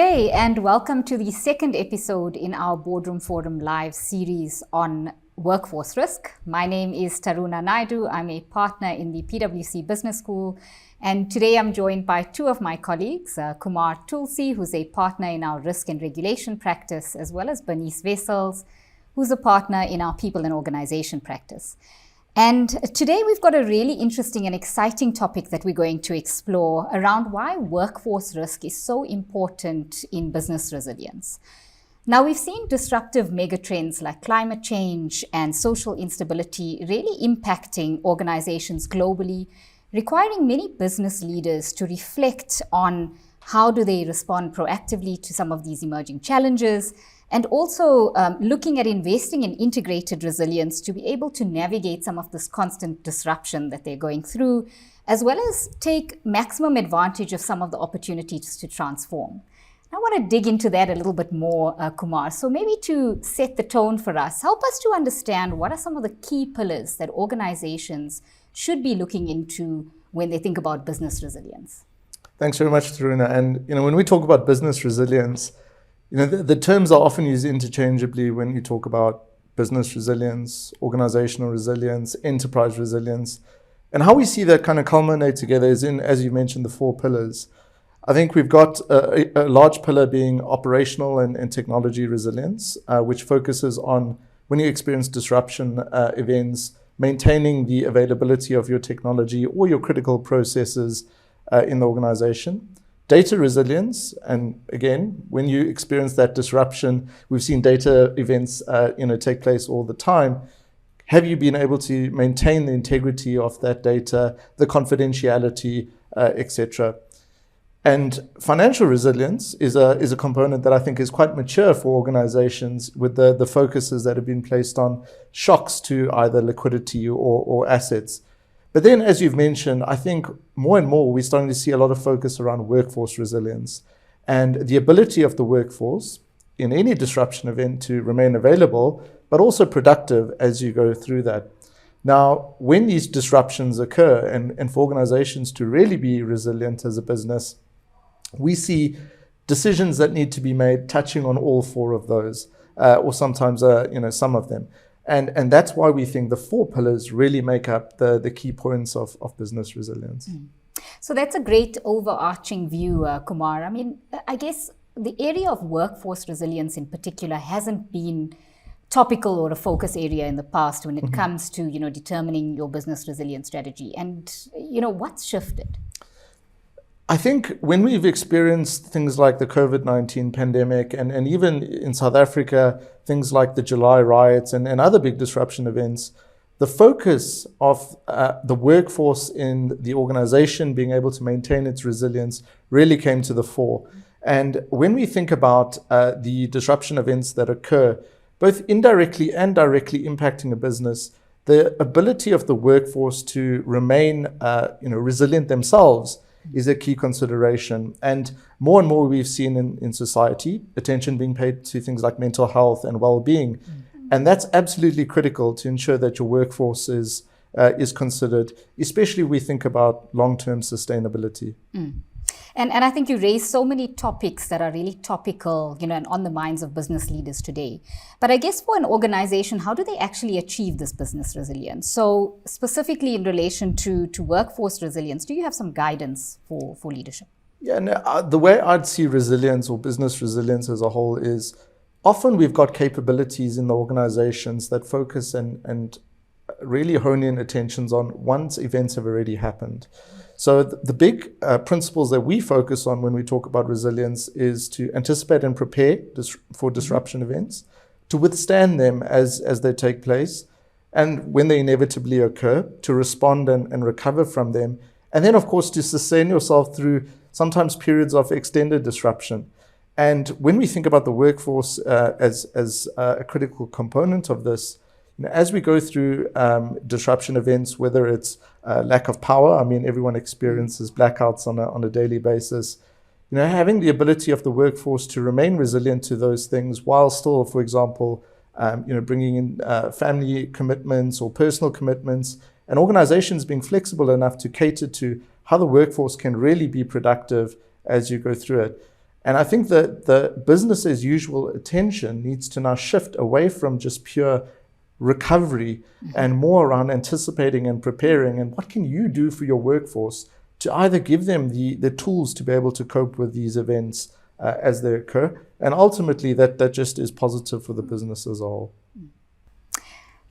day, and welcome to the second episode in our Boardroom Forum Live series on workforce risk. My name is Taruna Naidu. I'm a partner in the PwC Business School, and today I'm joined by two of my colleagues, Kumar Tulsi, who's a partner in our risk and regulation practice, as well as Bernice Wessels, who's a partner in our people and organization practice. And today we've got a really interesting and exciting topic that we're going to explore around why workforce risk is so important in business resilience. Now, we've seen disruptive megatrends like climate change and social instability really impacting organizations globally, requiring many business leaders to reflect on how do they respond proactively to some of these emerging challenges, and also looking at investing in integrated resilience to be able to navigate some of this constant disruption that they're going through, as well as take maximum advantage of some of the opportunities to transform. I want to dig into that a little bit more, Kumar. So maybe to set the tone for us, help us to understand what are some of the key pillars that organizations should be looking into when they think about business resilience. Thanks very much, Taruna. And when we talk about business resilience, the terms are often used interchangeably when you talk about business resilience, organizational resilience, enterprise resilience. And how we see that kind of culminate together is in, as you mentioned, the four pillars. I think we've got a large pillar being operational and technology resilience, which focuses on when you experience disruption events, maintaining the availability of your technology or your critical processes in the organization. Data resilience, and again, when you experience that disruption, we've seen data events take place all the time. Have you been able to maintain the integrity of that data, the confidentiality, etc.? And financial resilience is a component that I think is quite mature for organizations, with the focuses that have been placed on shocks to either liquidity or assets. But then, as you've mentioned, I think more and more we're starting to see a lot of focus around workforce resilience and the ability of the workforce in any disruption event to remain available, but also productive as you go through that. Now, when these disruptions occur and for organizations to really be resilient as a business, we see decisions that need to be made touching on all four of those, or sometimes some of them. And that's why we think the four pillars really make up the key points of business resilience. So that's a great overarching view, Kumar. I mean, I guess the area of workforce resilience in particular hasn't been topical or a focus area in the past when it comes to, determining your business resilience strategy. And, what's shifted? I think when we've experienced things like the COVID-19 pandemic and even in South Africa, things like the July riots and other big disruption events, the focus of the workforce in the organization being able to maintain its resilience really came to the fore. And when we think about the disruption events that occur, both indirectly and directly impacting a business, the ability of the workforce to remain resilient themselves is a key consideration. And more we've seen in society, attention being paid to things like mental health and well-being. And that's absolutely critical to ensure that your workforce is considered, especially when we think about long-term sustainability. And I think you raised so many topics that are really topical, and on the minds of business leaders today. But I guess for an organization, how do they actually achieve this business resilience? So specifically in relation to workforce resilience, do you have some guidance for leadership? Yeah, no, the way I'd see resilience or business resilience as a whole is often we've got capabilities in the organizations that focus and really hone in attentions on once events have already happened. So the big principles that we focus on when we talk about resilience is to anticipate and prepare for disruption events, to withstand them as they take place, and when they inevitably occur, to respond and recover from them, and then of course to sustain yourself through sometimes periods of extended disruption. And when we think about the workforce as a critical component of this, as we go through disruption events, whether it's lack of power, I mean, everyone experiences blackouts on a daily basis. Having the ability of the workforce to remain resilient to those things while still, for example, bringing in family commitments or personal commitments, and organizations being flexible enough to cater to how the workforce can really be productive as you go through it. And I think that the business as usual attention needs to now shift away from just pure recovery and more around anticipating and preparing, and what can you do for your workforce to either give them the tools to be able to cope with these events as they occur, and ultimately that just is positive for the business as a whole.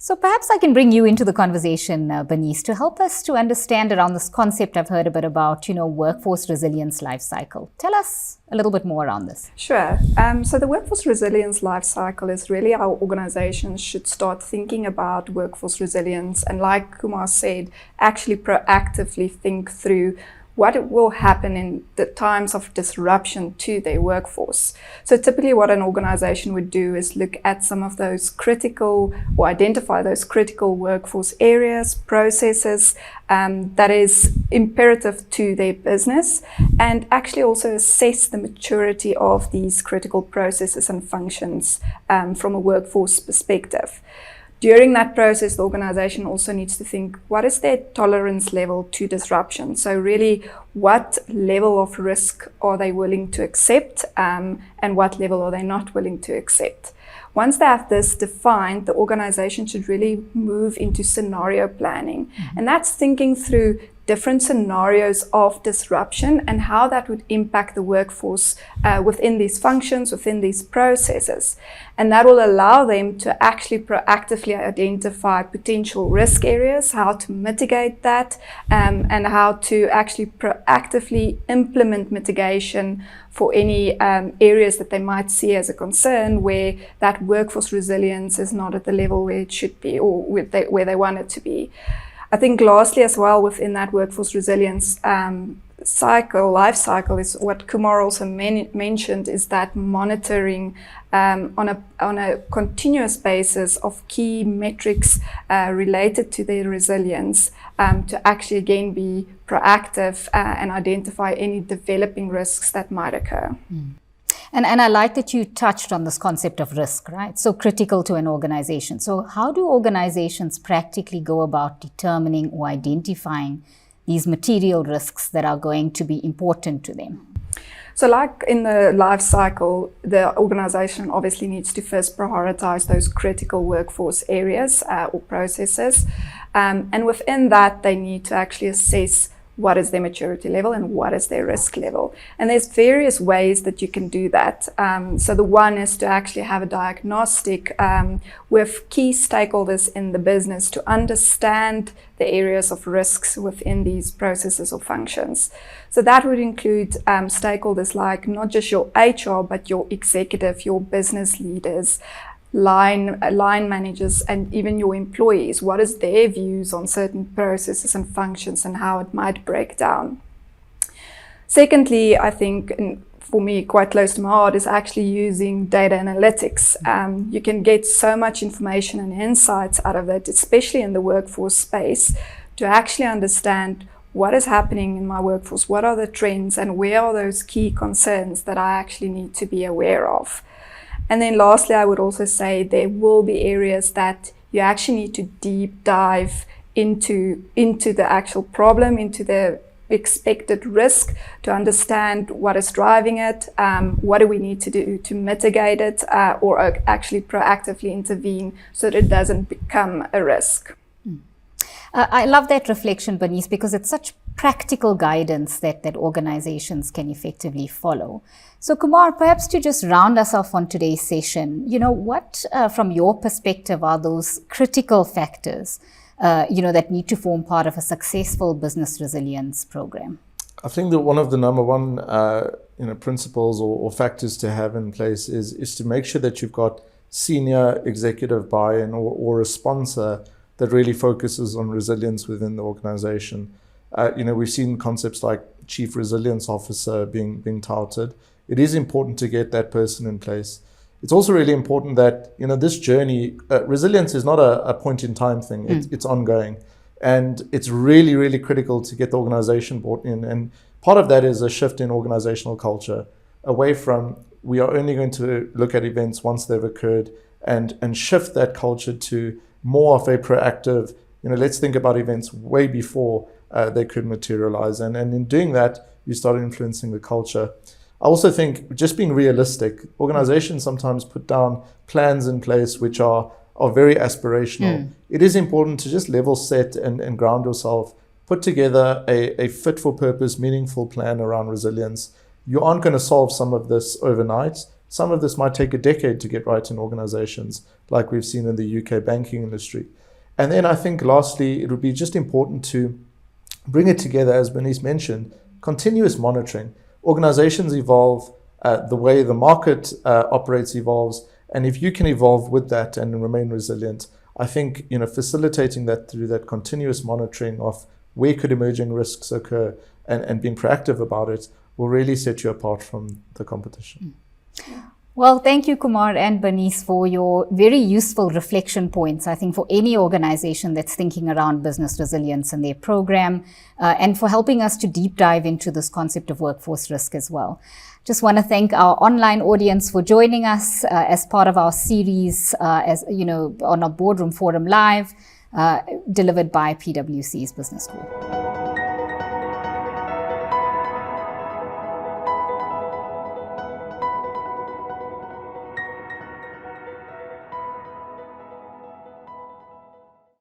So perhaps I can bring you into the conversation, Bernice, to help us to understand around this concept I've heard a bit about, workforce resilience life cycle. Tell us a little bit more around this. Sure. So the workforce resilience life cycle is really how organizations should start thinking about workforce resilience, and like Kumar said, actually proactively think through what will happen in the times of disruption to their workforce. So typically what an organization would do is look at some of those critical, or identify those critical workforce areas, processes that is imperative to their business, and actually also assess the maturity of these critical processes and functions from a workforce perspective. During that process, the organization also needs to think, what is their tolerance level to disruption? So really, what level of risk are they willing to accept, and what level are they not willing to accept? Once they have this defined, the organization should really move into scenario planning. And that's thinking through different scenarios of disruption and how that would impact the workforce within these functions, within these processes. And that will allow them to actually proactively identify potential risk areas, how to mitigate that, and how to actually proactively implement mitigation for any areas that they might see as a concern where that workforce resilience is not at the level where it should be, or where they want it to be. I think lastly as well, within that workforce resilience life cycle, is what Kumar also mentioned, is that monitoring on a continuous basis of key metrics related to their resilience, to actually again be proactive and identify any developing risks that might occur. And I like that you touched on this concept of risk, right? So critical to an organization. So how do organizations practically go about determining or identifying these material risks that are going to be important to them? So like in the life cycle, the organization obviously needs to first prioritize those critical workforce areas or processes. And within that, they need to actually assess what is their maturity level and what is their risk level. And there's various ways that you can do that. So the one is to actually have a diagnostic with key stakeholders in the business to understand the areas of risks within these processes or functions. So that would include stakeholders like not just your HR, but your executive, your business leaders, line managers, and even your employees. What is their views on certain processes and functions and how it might break down? Secondly, I think, and for me quite close to my heart, is actually using data analytics. You can get so much information and insights out of that, especially in the workforce space, to actually understand what is happening in my workforce, what are the trends, and where are those key concerns that I actually need to be aware of. And then lastly, I would also say there will be areas that you actually need to deep dive into the actual problem, into the expected risk, to understand what is driving it, what do we need to do to mitigate it, or actually proactively intervene so that it doesn't become a risk. I love that reflection, Bernice, because it's such practical guidance that organizations can effectively follow. So Kumar, perhaps to just round us off on today's session, what from your perspective are those critical factors that need to form part of a successful business resilience program? I think that one of the number one principles or factors to have in place is to make sure that you've got senior executive buy-in or a sponsor that really focuses on resilience within the organization. We've seen concepts like Chief Resilience Officer being touted. It is important to get that person in place. It's also really important that, this journey, resilience is not a point in time thing. It's ongoing. And it's really, really critical to get the organization bought in. And part of that is a shift in organizational culture away from, we are only going to look at events once they've occurred, and shift that culture to more of a proactive, let's think about events way before they could materialize. And in doing that, you start influencing the culture. I also think just being realistic, organizations sometimes put down plans in place which are very aspirational. It is important to just level set and ground yourself, put together a fit for purpose, meaningful plan around resilience. You aren't going to solve some of this overnight. Some of this might take a decade to get right in organizations, like we've seen in the UK banking industry. And then I think lastly, it would be just important to bring it together, as Bernice mentioned, continuous monitoring. Organizations evolve, the way the market operates evolves, and if you can evolve with that and remain resilient, I think facilitating that through that continuous monitoring of where could emerging risks occur and being proactive about it will really set you apart from the competition. Well, thank you, Kumar and Bernice, for your very useful reflection points, I think, for any organization that's thinking around business resilience in their program, and for helping us to deep dive into this concept of workforce risk as well. Just want to thank our online audience for joining us as part of our series, on our Boardroom Forum Live, delivered by PwC's Business School.